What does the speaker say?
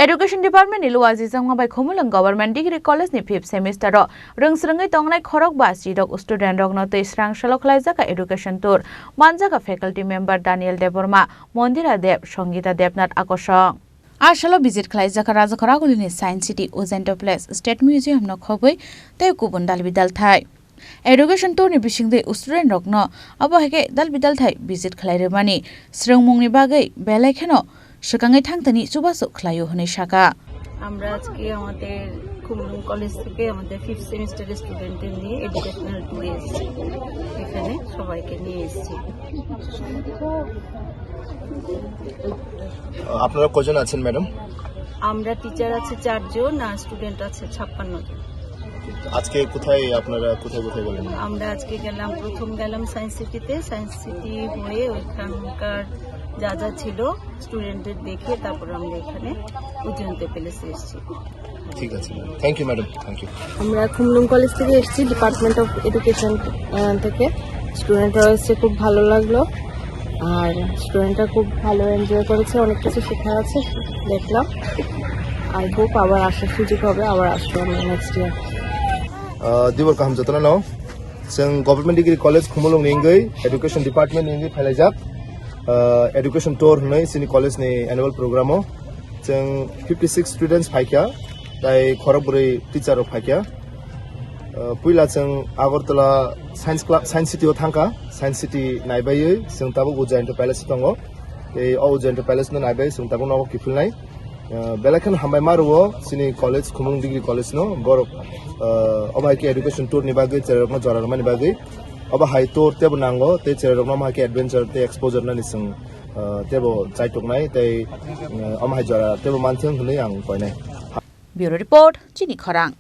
Education Department ni Luwajijakma by Khumulwng Government Degree College ni 5th semester ro Rwngswrwngwi Tongnai Khorokbachidok student Rokno te Srangsalo Khlaijakha education tour Manjakha faculty member Debbarma Mandira Sangita Debnath Akosong Ashalo visit Khlaijakha Raja Khoragulini Science City Ozento Place State Museum no khobui te kubun dalbidal thai Education tour ni bisingde student Rokno abo heke dalbidal thai visit khlairemani Srwngmung ni bagai belaikeno Sekangai thangtani subaso khlayo hone shaka আমরা আজকে আমাদের Khumlung college থেকে আমাদের 5th সেমিস্টারের স্টুডেন্টদের নিয়ে educational ট্যুরে এসেছি এখানে সবাইকে নিয়ে এসেছি আপনারা কজন আছেন ম্যাডাম আমরা টিচার আছে 4 জন আর স্টুডেন্ট আছে 56 জন আজকে আপনারা কোথায় গেলেন আমরা আজকে প্রথম গেলাম সায়েন্স সিটি হয়ে ওইখানকার যা যা ছিল স্টুডেন্টদের দেখে তারপর আমরা এখানে উজ্জয়ন্তী প্যালেসে এসেছি ঠিক আছে thank you madam thank you আমরা খুমলুং কলেজ থেকে এসেছি ডিপার্টমেন্ট অফ এডুকেশন থেকে স্টুডেন্টরা এসে খুব ভালো লাগলো আর স্টুডেন্টরা খুব ভালো এনজয় করেছে অনেক কিছু শেখা আছে দেখলাম আই হোপ আবার আসার সুযোগ হবে আবার আসবো আমরা নেক্সট ইয়ার दिबर काम जतना न जों गभर्नमेन्ट डिग्री कलेज खुमुलुं निंगै एडुकेशन डिपार्टमेंट निंगै खालायजाक एडुकेशन टूर होनै सिनि कलेज नि एनुअल प्रोग्रामो जों 56 स्टुडेंट्स फायखा ताय खरबरै टीचर फायखा पुइला जों आगरतला साइन्स सिटी थांका साइन्स सिटी नायबायै जों ताबो उज्जयन्त पैलेस दङ ए उज्जयन्त पैलेस न नायबाय जों ताबो नव किफुलनाय बेलाखन हामबाय मारुओ सिनि कलेज खुमुलुं डिग्री कलेज न गरब अबाय के एडुकेशन टूर नि बागै चेरकमा जरारमानि बागै अबा हाय टूर तेबो नांगो ते चेरकमा माके एडवेंचर ते एक्सपोजर न निसं तेबो चाइटकनाय ते अमाय जरा तेबो मानथों होनै आं कयनाय Bureau Report Chini Khorang